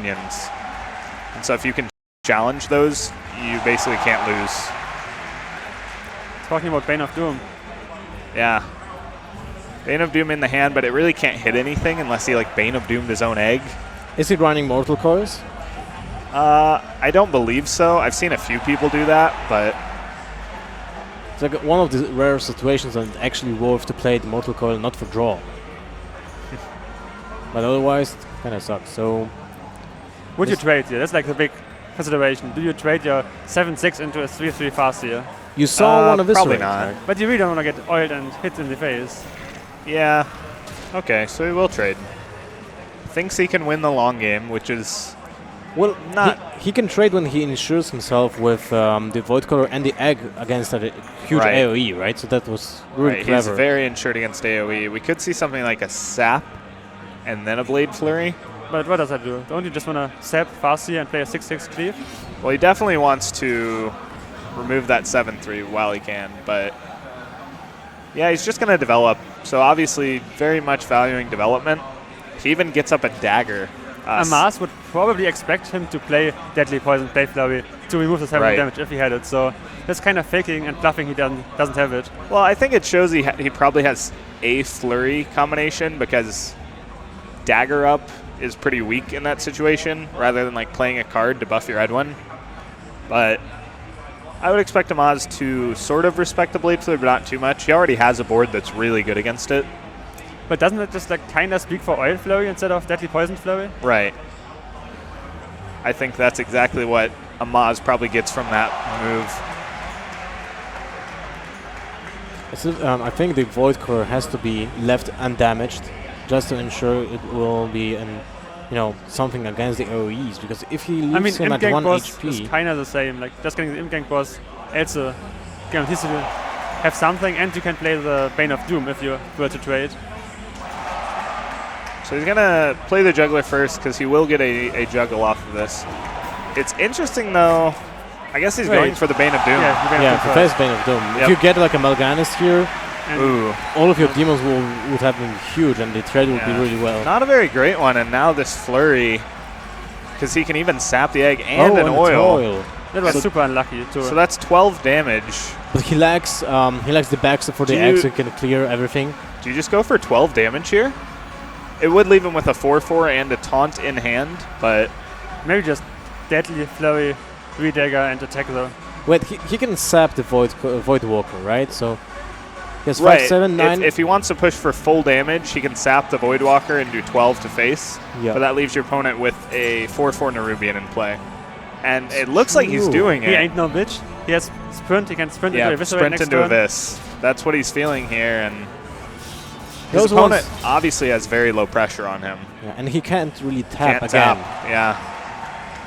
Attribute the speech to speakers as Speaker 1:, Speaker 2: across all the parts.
Speaker 1: minions. And so if you can challenge those, you basically can't lose.
Speaker 2: Talking about Bane of Doom.
Speaker 1: Yeah. Bane of Doom in the hand, but it really can't hit anything unless he like Bane of Doomed his own egg.
Speaker 3: Is he running Mortal Coils?
Speaker 1: I don't believe so. I've seen a few people do that, but
Speaker 3: it's like one of the rare situations that it's actually worth to play the Mortal Coil, not for draw. But otherwise, it kind of sucks. So,
Speaker 2: would you trade here? That's like the big consideration. Do you trade your 7/6 into a 3/3 fast here?
Speaker 3: You saw one of this.
Speaker 1: Probably not.
Speaker 2: Right? But you really don't want to get oiled and hit in the face.
Speaker 1: Yeah. Okay, so he will trade. Thinks he can win the long game, which is
Speaker 3: well,
Speaker 1: not.
Speaker 3: He can trade when he ensures himself with the Void Color and the egg against a huge AoE, right? So that was really clever.
Speaker 1: He's very insured against AoE. We could see something like a Sap and then a Blade Flurry.
Speaker 2: But what does that do? Don't you just want to sap fast here and play a 6/6 cleave?
Speaker 1: Well, he definitely wants to remove that 7/3 while he can, but yeah, he's just going to develop. So obviously very much valuing development. He even gets up a dagger.
Speaker 2: Amaz would probably expect him to play Deadly Poison Blade Flurry to remove the 7 damage if he had it. So that's kind of faking and bluffing he doesn't have it.
Speaker 1: Well, I think it shows he probably has a Flurry combination because dagger up is pretty weak in that situation rather than like playing a card to buff your red one. But I would expect Amaz to sort of respect the Blade Flurry, but not too much. He already has a board that's really good against it.
Speaker 2: But doesn't it just like kind of speak for Oil Flurry instead of Deadly Poison Flurry?
Speaker 1: Right. I think that's exactly what Amaz probably gets from that move.
Speaker 3: I think the Void Core has to be left undamaged just to ensure it will be something against the AoEs, because if he leaves him at 1 HP...
Speaker 2: is kind of the same, like just getting the Imp boss also guarantees you to have something, and you can play the Bane of Doom if you were to trade.
Speaker 1: So he's going to play the Juggler first because he will get a Juggle off of this. It's interesting though, I guess he's going for the Bane of Doom.
Speaker 3: Yeah, the first Bane of Doom. If you get like a Mal'Ganis here, all of your demons would have been huge and the trade would be really well.
Speaker 1: Not a very great one, and now this Flurry, because he can even sap the egg and an oil.
Speaker 2: That was super unlucky too.
Speaker 1: So that's 12 damage.
Speaker 3: But he lacks the backs for the egg so he can clear everything.
Speaker 1: Do you just go for 12 damage here? It would leave him with a 4/4 and a taunt in hand, but
Speaker 2: maybe just Deadly Flurry, Redagger, and attack though.
Speaker 3: Wait, he can sap the Void Walker, right? So he has 5, 7, 9.
Speaker 1: If he wants to push for full damage, he can sap the Void Walker and do 12 to face.
Speaker 3: Yeah.
Speaker 1: But that leaves your opponent with a 4/4 Nerubian in play. And it looks like he's doing it.
Speaker 2: He ain't no bitch. He has sprint. He can sprint into Eviscerate
Speaker 1: sprint
Speaker 2: next
Speaker 1: into
Speaker 2: turn.
Speaker 1: Abyss. That's what he's feeling here, and his opponent obviously has very low pressure on him.
Speaker 3: Yeah, and he can't really tap again.
Speaker 1: Yeah.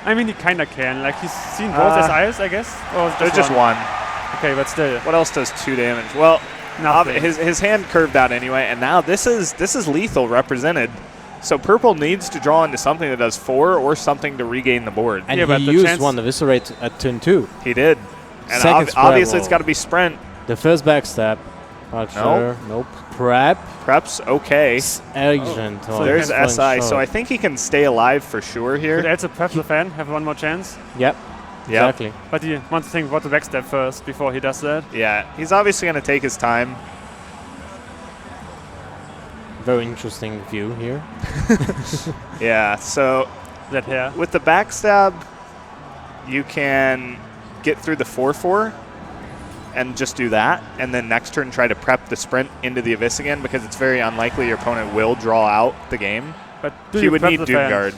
Speaker 2: I mean, he kind of can. Like, he's seen both his eyes, I guess? Or
Speaker 1: there's just one.
Speaker 2: Okay, but still.
Speaker 1: What else does 2 damage? Well, his hand curved out anyway, and now this is lethal represented. So purple needs to draw into something that does 4 or something to regain the board.
Speaker 3: And he used one Eviscerate at turn 2.
Speaker 1: He did. And obviously it's got to be sprint.
Speaker 3: The first backstab. Nope. Prep.
Speaker 1: Prep's okay.
Speaker 3: Agent.
Speaker 1: So there's SI. So I think he can stay alive for sure here.
Speaker 2: Could also prep the fan, have one more chance.
Speaker 3: Yep. Exactly.
Speaker 2: But he wants to think about the backstab first before he does that.
Speaker 1: Yeah. He's obviously going to take his time.
Speaker 3: Very interesting view here.
Speaker 1: Yeah. So
Speaker 2: that here.
Speaker 1: With the backstab, you can get through the 4/4. And just do that, and then next turn try to prep the sprint into the Abyss again, because it's very unlikely your opponent will draw out the game.
Speaker 2: But
Speaker 1: he would need Doomguard.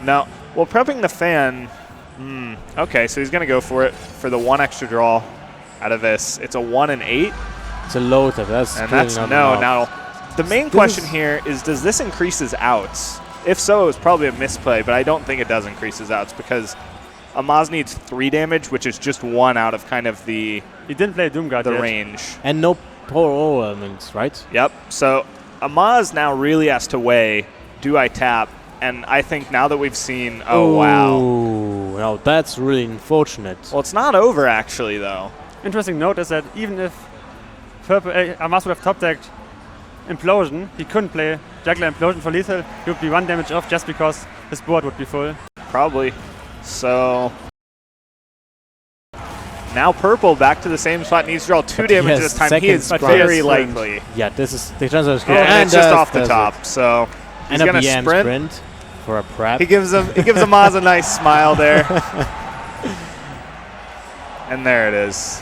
Speaker 1: No. Well, prepping the fan, okay, so he's going to go for it for the 1 extra draw out of this. It's a 1 and 8.
Speaker 3: It's a low tap. That's
Speaker 1: now the main question here is, does this increase his outs? If so, it was probably a misplay, but I don't think it does increase his outs, because Amaz needs 3 damage, which is just 1 out of kind of the...
Speaker 2: He didn't play Doomguard
Speaker 1: the
Speaker 2: yet.
Speaker 1: range.
Speaker 3: And no power elements, right?
Speaker 1: Yep. So Amaz now really has to weigh, do I tap? And I think now that we've seen... Oh, wow.
Speaker 3: Now that's really unfortunate.
Speaker 1: Well, it's not over, actually, though.
Speaker 2: Interesting note is that even if Amaz would have top-decked Implosion, he couldn't play Juggler Implosion for lethal. He would be 1 damage off just because his board would be full.
Speaker 1: Probably. So now purple back to the same spot, needs to draw 2 damage this time. He is very likely.
Speaker 3: Yeah, this is the chance of
Speaker 1: and it's just off the top. So he's going to sprint
Speaker 3: for a prep.
Speaker 1: He gives Amaz a nice smile there. And there it is.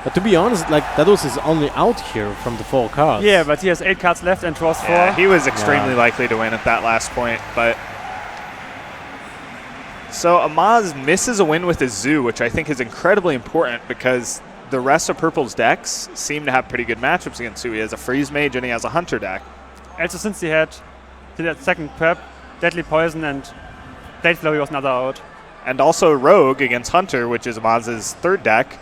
Speaker 3: But to be honest, like that was his only out here from the 4 cards.
Speaker 2: Yeah, but he has 8 cards left and draws 4.
Speaker 1: Yeah, he was extremely likely to win at that last point, but so Amaz misses a win with his Zoo, which I think is incredibly important because the rest of Purple's decks seem to have pretty good matchups against Zoo. He has a Freeze Mage and he has a Hunter deck.
Speaker 2: Also, since he had that second prep, Deadly Poison and Blade Flurry was another out.
Speaker 1: And also Rogue against Hunter, which is Amaz's 3rd deck,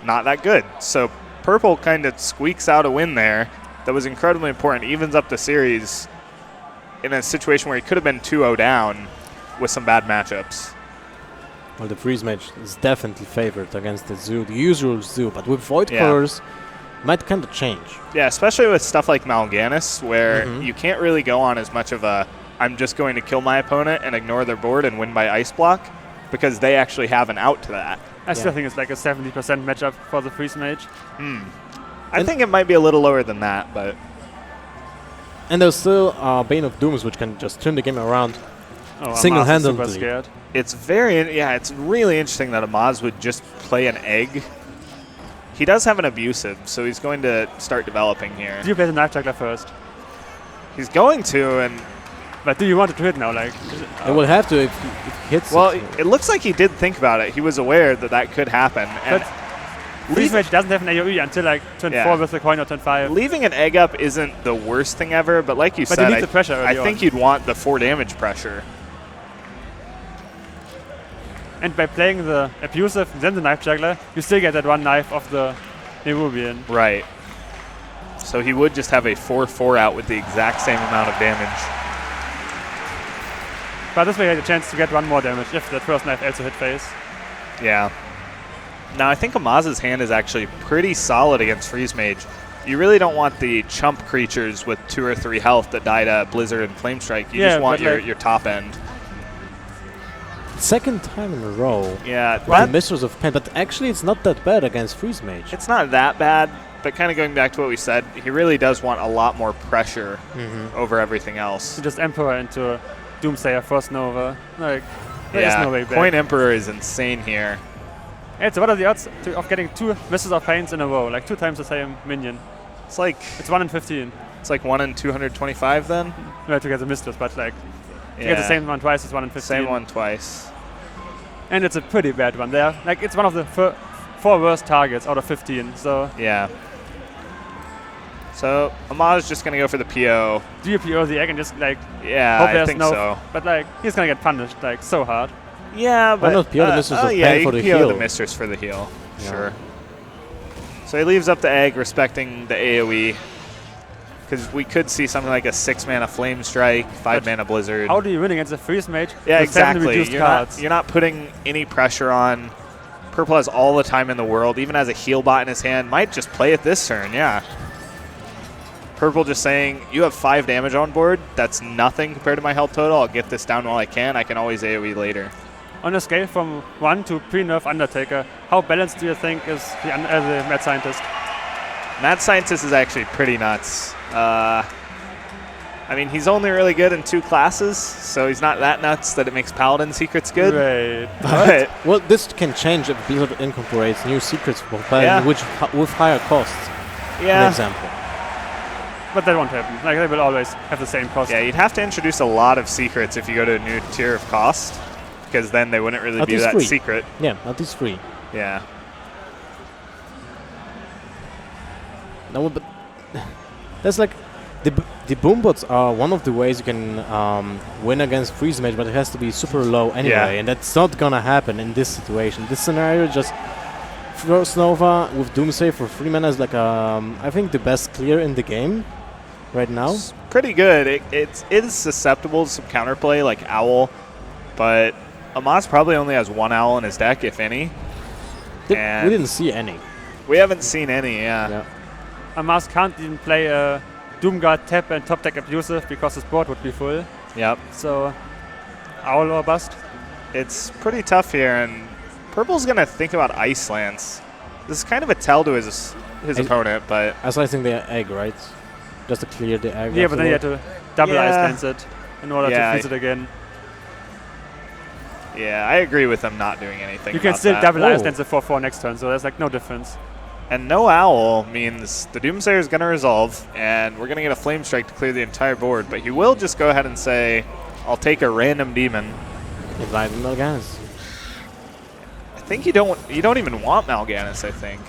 Speaker 1: not that good. So Purple kind of squeaks out a win there that was incredibly important, evens up the series in a situation where he could have been 2-0 down with some bad matchups.
Speaker 3: Well, the Freeze Mage is definitely favored against the Zoo, the usual Zoo, but with Void Colors, might kind of change. Yeah,
Speaker 1: especially with stuff like Mal'Ganis, where you can't really go on as much of a I'm just going to kill my opponent and ignore their board and win by Ice Block, because they actually have an out to that.
Speaker 2: I still think it's like a 70% matchup for the Freeze Mage.
Speaker 1: I think it might be a little lower than that, but...
Speaker 3: And there's still Bane of Dooms, which can just turn the game around single-handedly.
Speaker 2: Super scared.
Speaker 1: It's it's really interesting that Amaz would just play an egg. He does have an abusive, so he's going to start developing here.
Speaker 2: Do you play the Knife Juggler first?
Speaker 1: He's going to, and...
Speaker 2: But do you want it to hit now? Like,
Speaker 3: it will have to if he hits.
Speaker 1: Well, it looks like he did think about it. He was aware that that could happen.
Speaker 2: But Freeze Mage doesn't have an AoE until like turn 4 with the coin or turn 5.
Speaker 1: Leaving an egg up isn't the worst thing ever, but like you said,
Speaker 2: you need the pressure
Speaker 1: I think you'd want the 4 damage pressure.
Speaker 2: And by playing the abusive, then the Knife Juggler, you still get that 1 knife of the Nerubian.
Speaker 1: Right. So he would just have a 4/4 out with the exact same amount of damage.
Speaker 2: But this way he had a chance to get 1 more damage if that first knife also hit face.
Speaker 1: Yeah. Now I think Amaz's hand is actually pretty solid against Freeze Mage. You really don't want the chump creatures with 2 or 3 health that die to Blizzard and Flame Strike. You just want your top end.
Speaker 3: Second time in a row.
Speaker 1: Yeah.
Speaker 3: The Mistress of Pain, but actually it's not that bad against Freeze Mage.
Speaker 1: It's not that bad, but kind of going back to what we said, he really does want a lot more pressure over everything else.
Speaker 2: So just Emperor into Doomsayer first Nova. Like, there is no way back.
Speaker 1: Coin Emperor is insane here.
Speaker 2: Hey, so what are the odds of getting 2 Mistress of Pains in a row? Like 2 times the same minion.
Speaker 1: It's like...
Speaker 2: It's 1 in 15.
Speaker 1: It's like 1 in 225 then?
Speaker 2: No, to get the Mistress, but like... To get the same one twice is 1 in 15.
Speaker 1: Same one twice.
Speaker 2: And it's a pretty bad one there. Like, it's one of the 4 worst targets out of 15, so...
Speaker 1: Yeah. So, Amaz is just going to go for the PO.
Speaker 2: Do you PO the egg and just, like...
Speaker 1: Yeah,
Speaker 2: hope
Speaker 1: I think so.
Speaker 2: But, like, he's going to get punished, like, so hard.
Speaker 1: Yeah, but...
Speaker 3: Why not PO the Mistress of Pain for the
Speaker 1: PO
Speaker 3: heal?
Speaker 1: the Mistress for the heal. Yeah. Sure. So he leaves up the egg, respecting the AoE. Because we could see something like a 6-mana Flame Strike, 5-mana Blizzard.
Speaker 2: How do you win against a Freeze Mage?
Speaker 1: Yeah, exactly. You're not putting any pressure on. Purple has all the time in the world, even has a heal bot in his hand. Might just play it this turn, yeah. Purple just saying, you have 5 damage on board. That's nothing compared to my health total. I'll get this down while I can. I can always AoE later.
Speaker 2: On a scale from 1 to pre-nerf Undertaker, how balanced do you think is the Mad Scientist?
Speaker 1: Mad Scientist is actually pretty nuts. I mean, he's only really good in 2 classes, so he's not that nuts that it makes Paladin secrets good.
Speaker 2: Right.
Speaker 1: But
Speaker 3: well, this can change if Blizzard incorporates new secrets for Paladin, with higher costs.
Speaker 1: Yeah.
Speaker 3: An example.
Speaker 2: But that won't happen. Like, they will always have the same cost.
Speaker 1: Yeah, you'd have to introduce a lot of secrets if you go to a new tier of cost, because then they wouldn't really be that secret.
Speaker 3: Yeah, at least 3.
Speaker 1: Yeah.
Speaker 3: No, but that's like the boom bots are one of the ways you can win against Freeze Mage, but it has to be super low anyway, and that's not gonna happen in this situation. This scenario, just First Nova with Doomsay for 3 mana is like I think the best clear in the game right now.
Speaker 1: It's pretty good. It is susceptible to some counterplay like Owl, but Amaz probably only has 1 Owl in his deck, if any.
Speaker 3: We didn't see any.
Speaker 1: We haven't seen any, yeah.
Speaker 2: Amaz can't even play a Doomguard tap and top deck abusive because his board would be full.
Speaker 1: Yep.
Speaker 2: So owl or bust.
Speaker 1: It's pretty tough here, and Purple's going to think about Ice Lance. This is kind of a tell to his opponent, but...
Speaker 3: Isolating the egg, right? Just to clear the egg.
Speaker 2: Yeah, but then you have to double Ice Lance it in order to freeze it again.
Speaker 1: Yeah, I agree with him not doing anything.
Speaker 2: You can still double Ice Lance the 4/4 next turn, so there's like no difference.
Speaker 1: And no Owl means the Doomsayer is going to resolve, and we're going to get a Flame Strike to clear the entire board. But he will just go ahead and say, I'll take a random demon.
Speaker 3: Invite Mal'Ganis.
Speaker 1: I think you don't even want Mal'Ganis, I think.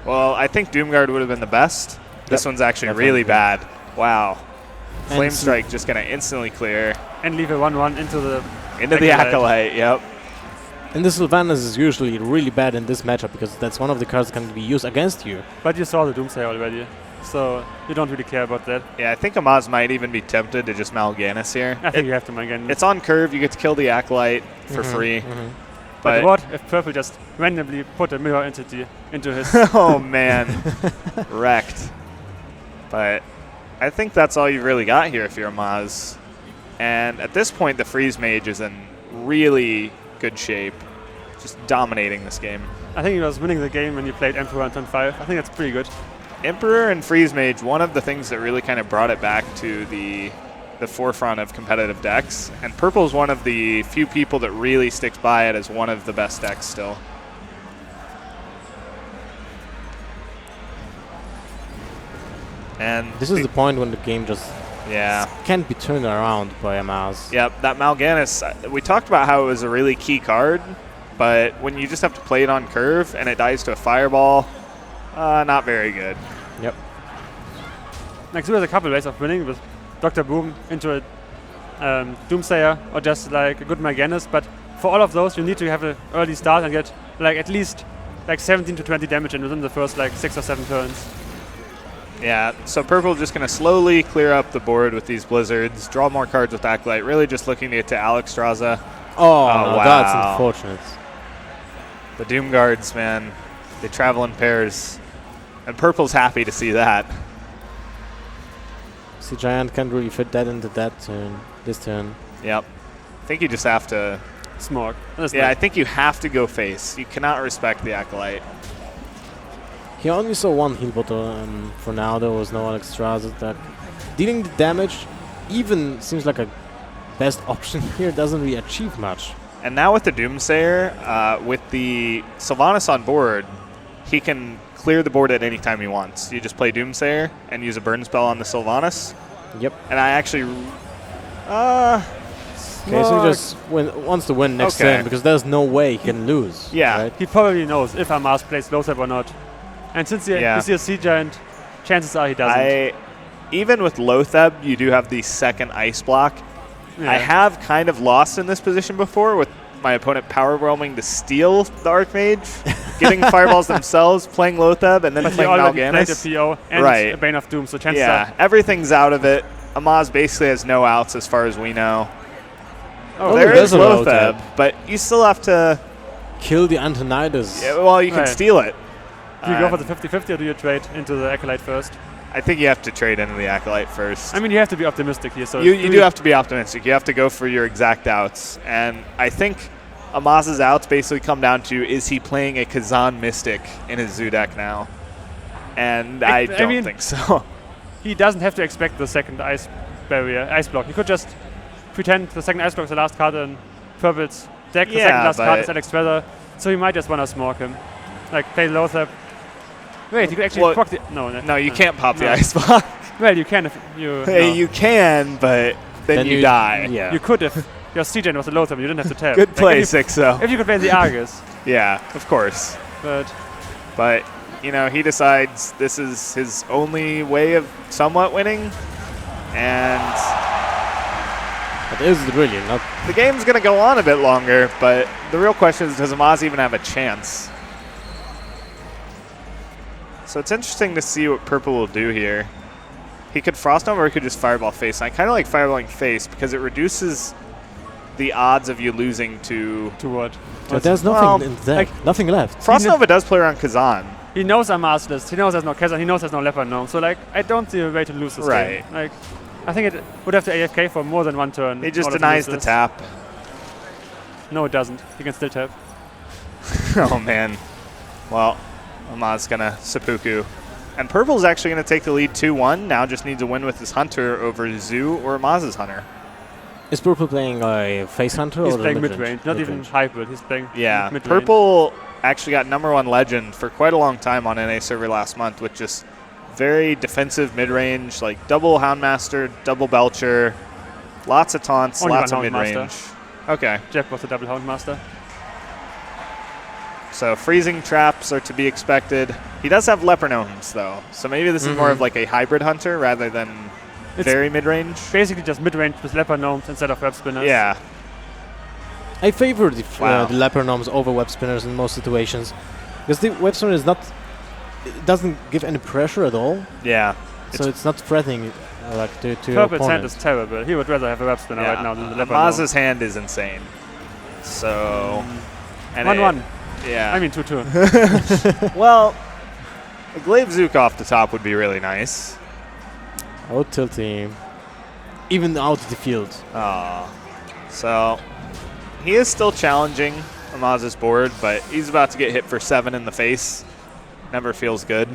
Speaker 1: Well, I think Doomguard would have been the best. This one's actually really bad. Wow. Flame Strike just going to instantly clear.
Speaker 2: And leave a 1/1 into the
Speaker 1: Acolyte, yep.
Speaker 3: And the Sylvanas is usually really bad in this matchup because that's one of the cards that can be used against you.
Speaker 2: But you saw the Doomsayer already, so you don't really care about that.
Speaker 1: Yeah, I think Amaz might even be tempted to just Mal'Ganis here.
Speaker 2: I think you have to Mal'Ganis.
Speaker 1: It's on curve. You get to kill the Acolyte for free.
Speaker 2: But what if Purple just randomly put a mirror entity into his...
Speaker 1: Oh, man. Wrecked. But I think that's all you've really got here if you're Amaz. And at this point, the Freeze Mage is in really good shape. Just dominating this game.
Speaker 2: I think he was winning the game when you played Emperor on turn 5. I think that's pretty good.
Speaker 1: Emperor and Freeze Mage, one of the things that really kind of brought it back to the forefront of competitive decks. And Purple is one of the few people that really sticks by it as one of the best decks still. And
Speaker 3: this is the point when the game just can't be turned around by Amaz.
Speaker 1: Yep, that Mal'Ganis, we talked about how it was a really key card, but when you just have to play it on curve and it dies to a Fireball, not very good.
Speaker 3: Yep.
Speaker 2: Like, so there's a couple ways of winning with Dr. Boom into a Doomsayer or just like a good Mal'Ganis, but for all of those you need to have an early start and get like at least like 17 to 20 damage in within the first like 6 or 7 turns.
Speaker 1: Yeah, so Purple just going to slowly clear up the board with these Blizzards, draw more cards with Acolyte, really just looking to get to Alexstrasza.
Speaker 3: Oh, wow. That's unfortunate.
Speaker 1: The Doom Guards, man, they travel in pairs. And Purple's happy to see that.
Speaker 3: See, Giant can't really fit that into that turn, this turn.
Speaker 1: Yep. I think you just have to...
Speaker 2: Smog.
Speaker 1: I think you have to go face. You cannot respect the Acolyte.
Speaker 3: He only saw one heal bottle for now. There was no Alexstrasza deck. Dealing the damage even seems like a best option here. Doesn't really achieve much.
Speaker 1: And now with the Doomsayer, with the Sylvanas on board, he can clear the board at any time he wants. You just play Doomsayer and use a burn spell on the Sylvanas.
Speaker 3: Yep.
Speaker 1: And I actually...
Speaker 3: Okay, so he just wants to win next turn because there's no way he can lose.
Speaker 1: Yeah.
Speaker 3: Right?
Speaker 2: He probably knows if Amaz plays Lothar or not. And since you see a Sea Giant, chances are he doesn't.
Speaker 1: Even with Lothar, you do have the second ice block. Yeah. I have kind of lost in this position before with my opponent power whelming to steal the Archmage, getting fireballs themselves, playing Lothar, and then playing Mal'Ganis.
Speaker 2: Played a PO and a Bane of Doom, so chances are...
Speaker 1: everything's out of it. Amaz basically has no outs as far as we know.
Speaker 3: Oh,
Speaker 1: there is Lothar, but you still have to...
Speaker 3: Kill the Antonidas.
Speaker 1: Yeah, well, you can steal it.
Speaker 2: Do you go for the 50-50 or do you trade into the Acolyte first?
Speaker 1: I think you have to trade into the Acolyte first.
Speaker 2: I mean, you have to be optimistic here. So
Speaker 1: you do have to be optimistic. You have to go for your exact outs. And I think Amaz's outs basically come down to, is he playing a Kazan Mystic in his Zoo deck now? And I don't think so.
Speaker 2: He doesn't have to expect the second ice block. He could just pretend the second ice block is the last card in Purple's deck. The second last card is Alex Weather. So he might just want to smog him. Like, play Lothar. Wait, you could actually proc the...
Speaker 1: No, you can't pop the ice block.
Speaker 2: Well, you can if you...
Speaker 1: You can, but then you die.
Speaker 2: Yeah. You could if your CJ was a Lothar, but you didn't have to tap.
Speaker 1: Good play, Sixo.
Speaker 2: If you could play the Argus.
Speaker 1: Yeah, of course. But, you know, he decides this is his only way of somewhat winning. And...
Speaker 3: It is really not...
Speaker 1: The game's going to go on a bit longer, but the real question is, does Amaz even have a chance? So it's interesting to see what Purple will do here. He could Frost Nova or he could just Fireball Face. And I kind of like Fireballing Face because it reduces the odds of you losing to...
Speaker 2: To what?
Speaker 3: But there's nothing in there. Like, nothing left.
Speaker 1: Frost Nova does play around Kazan.
Speaker 2: he knows Amaz list, he knows there's no Kazan, he knows there's no Leopard Gnome, so like, I don't see a way to lose this game. Like, I think it would have to AFK for more than one turn.
Speaker 1: He just denies the tap.
Speaker 2: No, it doesn't. He can still tap.
Speaker 1: Oh, man. Well, Amaz gonna seppuku. And Purple's actually gonna take the lead 2-1. Now just needs a win with his Hunter over Zoo or Amaz's Hunter.
Speaker 3: Is Purple playing a face hunter
Speaker 2: He's
Speaker 3: or
Speaker 2: playing mid-range, not even hybrid. He's playing mid-range.
Speaker 1: Purple actually got #1 legend for quite a long time on NA server last month with just very defensive mid-range, like double Houndmaster, double Belcher, lots of taunts,
Speaker 2: Only
Speaker 1: lots of
Speaker 2: one
Speaker 1: mid-range. Okay.
Speaker 2: Jeff was the double Houndmaster.
Speaker 1: So freezing traps are to be expected. He does have Leopard Gnomes though, so maybe this is more of like a hybrid hunter rather than very mid-range.
Speaker 2: Basically just mid-range with Leopard Gnomes instead of web spinners.
Speaker 1: Yeah.
Speaker 3: I favor the Leopard Gnomes over web spinners in most situations, because the web spinner is not, it doesn't give any pressure at all.
Speaker 1: Yeah.
Speaker 3: So it's not threatening like to your
Speaker 2: Purple's hand
Speaker 3: opponent.
Speaker 2: is terrible. He would rather have a web spinner right now than the Leopard Gnome.
Speaker 1: Amaz's hand is insane. So.
Speaker 2: 1-1.
Speaker 1: Yeah.
Speaker 2: I mean 2-2.
Speaker 1: Well, a Glaive Zook off the top would be really nice.
Speaker 3: Out tilting. Even out of the field.
Speaker 1: So he is still challenging Amaz's board, but he's about to get hit for 7 in the face. Never feels good.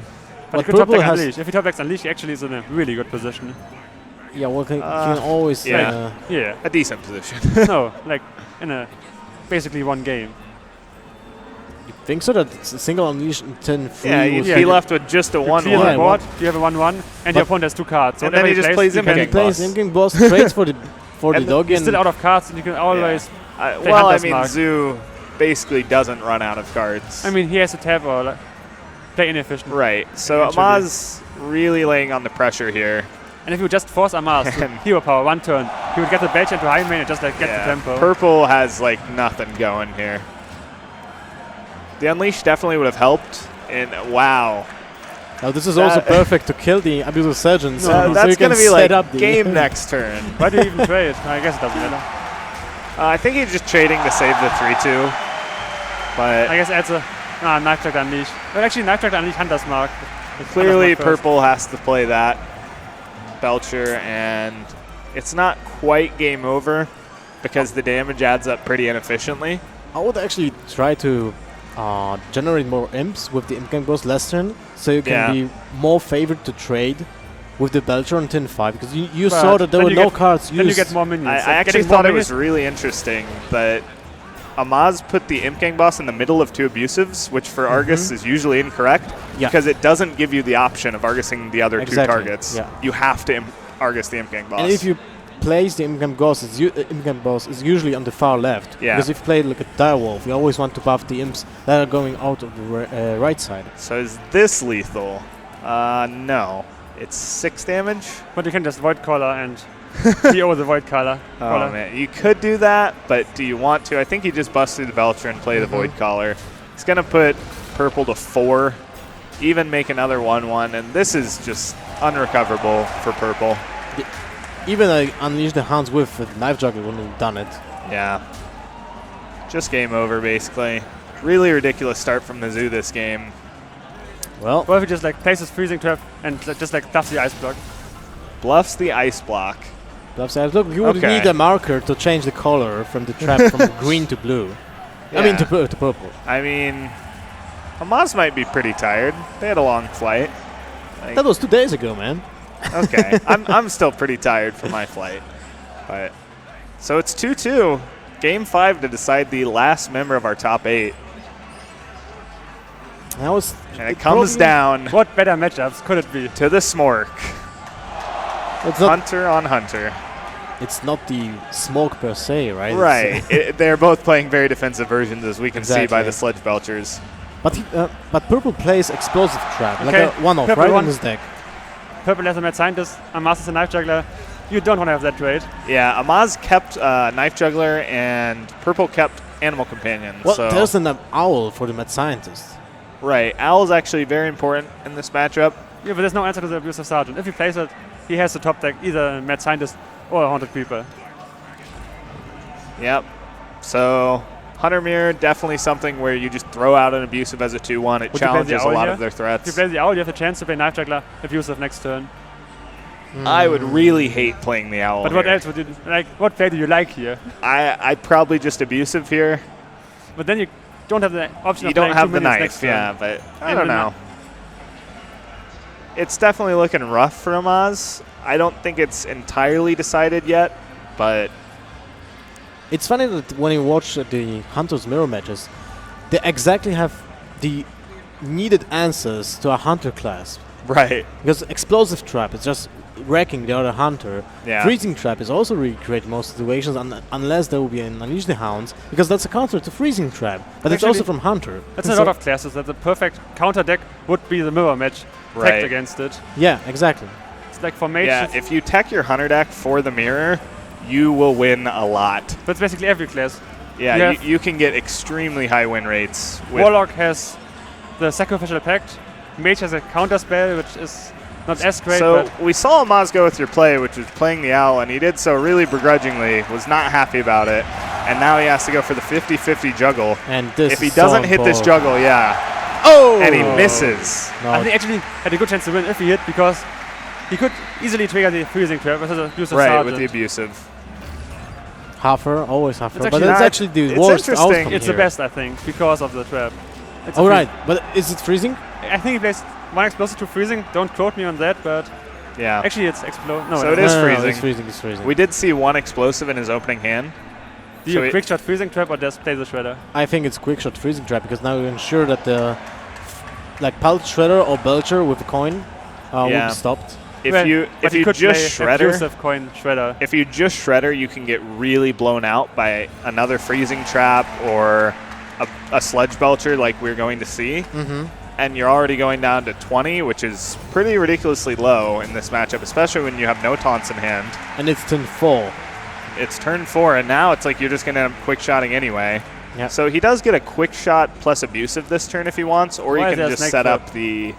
Speaker 2: But he could top deck Unleash. If he top decks Unleash, he actually is in a really good position.
Speaker 3: Yeah, well, he can always...
Speaker 2: yeah.
Speaker 1: A decent position.
Speaker 2: No, like in a basically one game.
Speaker 3: You think so? That it's a single Unleash and 10-3?
Speaker 1: Yeah, if he left with just a 1-1.
Speaker 2: You clear the board, you have a 1-1 and your opponent has 2 cards. So
Speaker 1: and then he just plays Imp Boss.
Speaker 3: Imp Boss, trades for the dog.
Speaker 2: He's still out of cards and you can always
Speaker 1: well, I mean, Zoo basically doesn't run out of cards.
Speaker 2: I mean, he has to tap or like, play inefficient.
Speaker 1: Right, so Amaz really laying on the pressure here.
Speaker 2: And if you just force Amaz to hero power 1 turn, he would get the Belcher into high main and just like get the tempo.
Speaker 1: Purple has like nothing going here. The Unleash definitely would have helped. And wow.
Speaker 3: Now this is also perfect to kill the Abios Surgeon.
Speaker 1: So that's going to be like game next turn.
Speaker 2: Why do you even trade? I guess it doesn't matter.
Speaker 1: I think he's just trading to save the 3-2. But
Speaker 2: I guess adds a Knife Track Unleash. But actually Knife Track Unleash Hunter's Mark.
Speaker 1: Clearly Purple has to play that Belcher, and it's not quite game over because the damage adds up pretty inefficiently.
Speaker 3: I would actually try to generate more imps with the Imp Boss last turn, so you can be more favored to trade with the Belcher on 10-5, because you saw that there were no cards used.
Speaker 2: Then you get more minions.
Speaker 1: I actually thought it was really interesting that Amaz put the Imp Gang Boss in the middle of 2 abusives, which for Argus is usually incorrect, because it doesn't give you the option of Argusing the other 2 targets.
Speaker 3: Yeah.
Speaker 1: You have to Argus the Imp Gang Boss.
Speaker 3: And if you place the Imp Gang Boss, is usually on the far left.
Speaker 1: Yeah.
Speaker 3: Because if you play like a Direwolf, you always want to buff the imps that are going out of the right side.
Speaker 1: So is this lethal? No. It's 6 damage.
Speaker 2: But you can just Void Caller and PO the Void Caller.
Speaker 1: Oh man, you could do that, but do you want to? I think he just busts through the Belcher and play the Void Caller. He's going to put Purple to 4, even make another 1-1, and this is just unrecoverable for Purple.
Speaker 3: Even Unleash the Hounds with a Knife Juggler wouldn't have done it.
Speaker 1: Yeah. Just game over, basically. Really ridiculous start from the Zoo this game.
Speaker 3: Well,
Speaker 2: or if he just like places Freezing Trap and just like bluffs the Ice Block.
Speaker 1: Bluffs the Ice Block.
Speaker 3: Bluffs the Ice Block. You would need a marker to change the color from the trap from green to blue. Yeah. I mean to purple.
Speaker 1: I mean, Amaz might be pretty tired. They had a long flight.
Speaker 3: Like, that was 2 days ago, man.
Speaker 1: Okay, I'm still pretty tired from my flight. But so it's 2-2. Game 5 to decide the last member of our top 8. And it comes down.
Speaker 2: What better matchups could it be?
Speaker 1: To the Smork. It's Hunter on Hunter.
Speaker 3: It's not the Smoke per se, right?
Speaker 1: Right. They're both playing very defensive versions, as we can see by the Sledge Belchers.
Speaker 3: But Purple plays Explosive Trap, like a one-off, right, in his deck.
Speaker 2: Purple has a Mad Scientist, Amaz is a Knife Juggler. You don't want to have that trade.
Speaker 1: Yeah, Amaz kept Knife Juggler, and Purple kept Animal Companion.
Speaker 3: Well, there's an Owl for the Mad Scientist.
Speaker 1: Right. Owl's actually very important in this matchup.
Speaker 2: Yeah, but there's no answer to the Abusive Sergeant. If he plays it, he has to top deck either Mad Scientist or Haunted Creeper.
Speaker 1: Yep. So Hunter Mirror, definitely something where you just throw out an Abusive as a 2-1. It
Speaker 2: Would you play the
Speaker 1: challenges a
Speaker 2: Owl
Speaker 1: lot
Speaker 2: here?
Speaker 1: of their
Speaker 2: If you
Speaker 1: threats.
Speaker 2: play the Owl, you have the chance to play Knife Juggler Abusive next turn.
Speaker 1: I would really hate playing the Owl
Speaker 2: But what
Speaker 1: here.
Speaker 2: else would you like? What play do you like here?
Speaker 1: I probably just Abusive here.
Speaker 2: But then you don't have the option
Speaker 1: You
Speaker 2: of
Speaker 1: don't
Speaker 2: playing
Speaker 1: have
Speaker 2: 2
Speaker 1: the
Speaker 2: minions
Speaker 1: knife,
Speaker 2: next turn.
Speaker 1: yeah, but I
Speaker 2: And
Speaker 1: don't
Speaker 2: then
Speaker 1: know. It's definitely looking rough for Amaz. I don't think it's entirely decided yet, but
Speaker 3: It's funny that when you watch the Hunter's Mirror matches, they exactly have the needed answers to a Hunter class.
Speaker 1: right.
Speaker 3: Because Explosive Trap is just wrecking the other Hunter.
Speaker 1: Yeah.
Speaker 3: Freezing Trap is also really great in most situations, unless there will be an Unleash the Hounds, because that's a counter to Freezing Trap. But it's
Speaker 2: Actually,
Speaker 3: also from Hunter.
Speaker 2: That's a lot of classes that the perfect counter deck would be the mirror match
Speaker 1: Right.
Speaker 2: tagged against it.
Speaker 3: Yeah, exactly.
Speaker 2: It's like for mage,
Speaker 1: Yeah, if you tech your Hunter deck for the mirror, you will win a lot.
Speaker 2: that's basically every class.
Speaker 1: Yeah,
Speaker 2: You
Speaker 1: you,
Speaker 2: have-
Speaker 1: you can get extremely high win rates. With
Speaker 2: Warlock has the Sacrificial Pact. Mage has a counter spell, which is not as great,
Speaker 1: so
Speaker 2: but
Speaker 1: we saw Amaz go with your play, which was playing the Owl, and he did so really begrudgingly, was not happy about it. And now he has to go for the 50-50 juggle.
Speaker 3: And this
Speaker 1: If he
Speaker 3: is so
Speaker 1: doesn't hit this
Speaker 3: important.
Speaker 1: juggle, yeah.
Speaker 3: Oh!
Speaker 1: And he misses.
Speaker 3: No,
Speaker 2: I think actually had a good chance to win if he hit, because he could easily trigger the Freezing Trap with his Abusive
Speaker 1: Right,
Speaker 2: Sergeant.
Speaker 1: with the Abusive.
Speaker 3: Huffer, always Huffer.
Speaker 2: It's
Speaker 3: But
Speaker 2: actually
Speaker 3: it's
Speaker 1: not-
Speaker 3: actually the
Speaker 1: it's
Speaker 3: worst
Speaker 1: interesting.
Speaker 3: outcome
Speaker 2: It's the
Speaker 3: here.
Speaker 2: best, I think, because of the trap. It's a
Speaker 3: Oh,
Speaker 2: free-
Speaker 3: right. But is it freezing?
Speaker 2: I think he plays one explosive to freezing. Don't quote me on that, but
Speaker 1: Yeah.
Speaker 2: actually it's explode. No,
Speaker 1: So
Speaker 2: no,
Speaker 1: it is
Speaker 3: No,
Speaker 1: freezing.
Speaker 3: It's freezing, it's freezing.
Speaker 1: We did see one explosive in his opening hand.
Speaker 2: do
Speaker 1: so
Speaker 2: you
Speaker 1: it-
Speaker 2: quick shot freezing trap or just play the shredder?
Speaker 3: I think it's quick shot freezing trap because now you ensure that the like Pulse Shredder or Belcher with the coin will
Speaker 1: Yeah.
Speaker 3: be stopped.
Speaker 1: If
Speaker 2: Well,
Speaker 1: you
Speaker 2: but
Speaker 1: if
Speaker 2: he
Speaker 1: you
Speaker 2: could
Speaker 1: just
Speaker 2: play
Speaker 1: shredder,
Speaker 2: abusive coin shredder.
Speaker 1: if you just shredder, you can get really blown out by another freezing trap or a sludge belcher like we're going to see.
Speaker 3: Mm-hmm.
Speaker 1: And you're already going down to 20, which is pretty ridiculously low in this matchup, especially when you have no taunts in hand.
Speaker 3: And it's turn 4.
Speaker 1: It's turn 4, and now it's like you're just going to end up quick shotting anyway.
Speaker 3: Yeah.
Speaker 1: So he does get a quick shot plus abusive this turn if he wants, or
Speaker 2: Why
Speaker 1: he
Speaker 2: is
Speaker 1: can
Speaker 2: there a
Speaker 1: just
Speaker 2: snake
Speaker 1: set
Speaker 2: trap?
Speaker 1: up the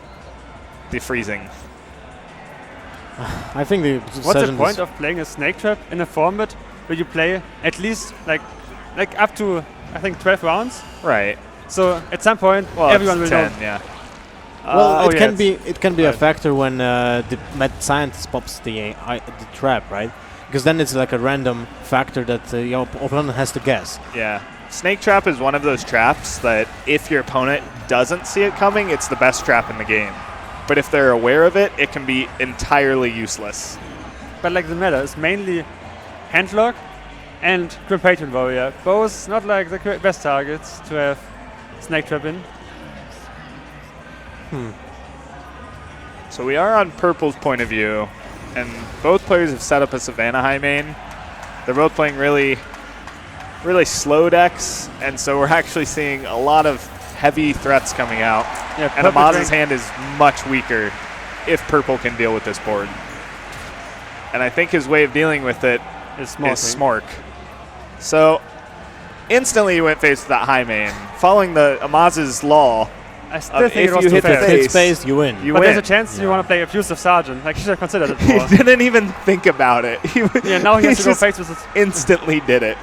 Speaker 1: freezing.
Speaker 3: I think the
Speaker 2: What's the
Speaker 3: decision
Speaker 2: point
Speaker 3: is
Speaker 2: of playing a snake trap in a format where you play at least like up to I think 12 rounds?
Speaker 1: Right.
Speaker 2: So at some point
Speaker 1: Well,
Speaker 2: everyone will
Speaker 1: it's 10,
Speaker 2: know.
Speaker 1: yeah.
Speaker 3: well,
Speaker 2: oh
Speaker 3: it
Speaker 2: yeah,
Speaker 3: can
Speaker 2: it's-
Speaker 3: be it can be a
Speaker 2: right.
Speaker 3: factor when the mad scientist pops the trap, right? Because then it's like a random factor that your opponent has to guess.
Speaker 1: Yeah. Snake trap is one of those traps that if your opponent doesn't see it coming, it's the best trap in the game. But if they're aware of it, it can be entirely useless.
Speaker 2: But like the meta is mainly handlock and Grim Patron Warrior. Both not like the best targets to have snake trap in.
Speaker 1: So we are on purple's point of view, and both players have set up a Savannah high main. They're both playing really slow decks, and so we're actually seeing a lot of heavy threats coming out.
Speaker 2: Yeah,
Speaker 1: And
Speaker 2: purple
Speaker 1: Amaz's
Speaker 2: drink
Speaker 1: hand is much weaker if purple can deal with this board. And I think his way of dealing with it
Speaker 2: is small.
Speaker 1: is Smork. So instantly he went face with that high main. Following the Amaz's law,
Speaker 2: I still think
Speaker 1: if
Speaker 2: it was
Speaker 1: you
Speaker 2: too
Speaker 1: hit the
Speaker 2: fast.
Speaker 1: face,
Speaker 3: Hit space, you win.
Speaker 1: you
Speaker 2: But
Speaker 1: win.
Speaker 2: there's a chance you want to play Abusive Sergeant. Like, you should have considered it
Speaker 1: He
Speaker 2: more.
Speaker 1: didn't even think about it.
Speaker 2: Yeah, now he has to go
Speaker 1: just
Speaker 2: face with it.
Speaker 1: instantly did it.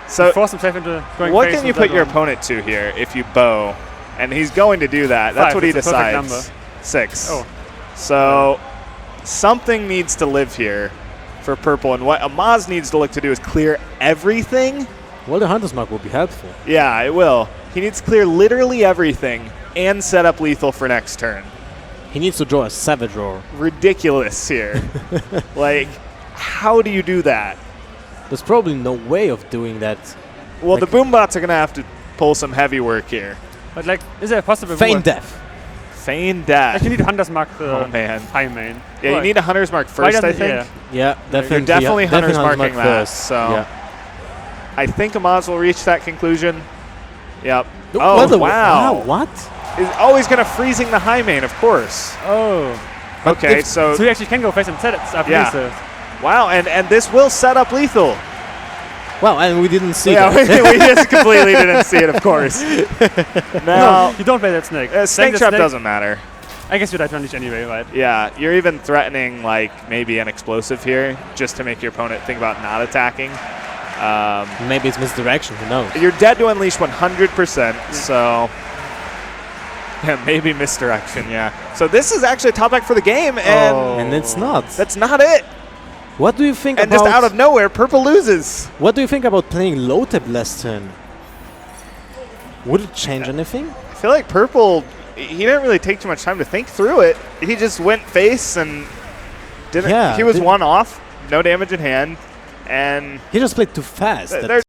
Speaker 1: So
Speaker 2: Force himself into going
Speaker 1: what
Speaker 2: face
Speaker 1: can you
Speaker 2: with
Speaker 1: put
Speaker 2: that
Speaker 1: your
Speaker 2: one.
Speaker 1: opponent to here if you bow? And he's going to do that. That's
Speaker 2: 5,
Speaker 1: what he
Speaker 2: it's a perfect
Speaker 1: decides.
Speaker 2: number.
Speaker 1: 6.
Speaker 2: Oh.
Speaker 1: So something needs to live here for purple. And what Amaz needs to look to do is clear everything.
Speaker 3: Well, the Hunter's Mark will be helpful.
Speaker 1: Yeah, it will. He needs to clear literally everything and set up lethal for next turn.
Speaker 3: He needs to draw a Savage Roar.
Speaker 1: Ridiculous here. Like, how do you do that?
Speaker 3: There's probably no way of doing that.
Speaker 1: Well,
Speaker 3: Like-
Speaker 1: the boombots are going to have to pull some heavy work here.
Speaker 2: But like, is there a possible
Speaker 3: Feign Death.
Speaker 1: Feign Death.
Speaker 2: Like, you need Hunter's Mark
Speaker 1: Oh, man.
Speaker 2: high main.
Speaker 1: Yeah, you
Speaker 2: Why?
Speaker 1: need a Hunter's Mark
Speaker 2: Why
Speaker 1: first, I
Speaker 2: doesn't-
Speaker 1: think.
Speaker 2: yeah.
Speaker 3: Yeah, definitely.
Speaker 1: You're definitely Hunter's
Speaker 3: Hunter's
Speaker 1: marking
Speaker 3: Mark
Speaker 1: that,
Speaker 3: first.
Speaker 1: so
Speaker 3: Yeah.
Speaker 1: I think Amaz will reach that conclusion. Yep.
Speaker 3: What
Speaker 1: Oh,
Speaker 3: the-
Speaker 1: wow.
Speaker 3: What?
Speaker 1: He's going to freezing the high main, of course.
Speaker 2: Oh.
Speaker 1: Okay,
Speaker 3: if-
Speaker 1: so
Speaker 2: So you actually can go face and set it up.
Speaker 1: Yeah.
Speaker 2: Abusive.
Speaker 1: wow, and this will set up lethal.
Speaker 3: Well, and we didn't see
Speaker 1: Yeah,
Speaker 3: that.
Speaker 1: we just completely didn't see it, of course.
Speaker 2: No,
Speaker 1: Now,
Speaker 2: you don't play that snake.
Speaker 1: snake
Speaker 2: Playing the
Speaker 1: trap doesn't matter.
Speaker 2: I guess you die to unleash anyway, right?
Speaker 1: Yeah, you're even threatening like maybe an explosive here just to make your opponent think about not attacking.
Speaker 3: Maybe it's misdirection. Who knows?
Speaker 1: You're dead to Unleash 100%, so yeah, maybe misdirection. Yeah. So this is actually a top deck for the game, and
Speaker 3: it's not.
Speaker 1: That's not it.
Speaker 3: What do you think
Speaker 1: And
Speaker 3: about?
Speaker 1: just out of nowhere, purple loses.
Speaker 3: What do you think about playing low tap last turn? Would it change anything?
Speaker 1: I feel like purple, he didn't really take too much time to think through it. He just went face and didn't.
Speaker 3: Yeah,
Speaker 1: he was one off, no damage in hand, and
Speaker 3: he just played too fast.
Speaker 1: there's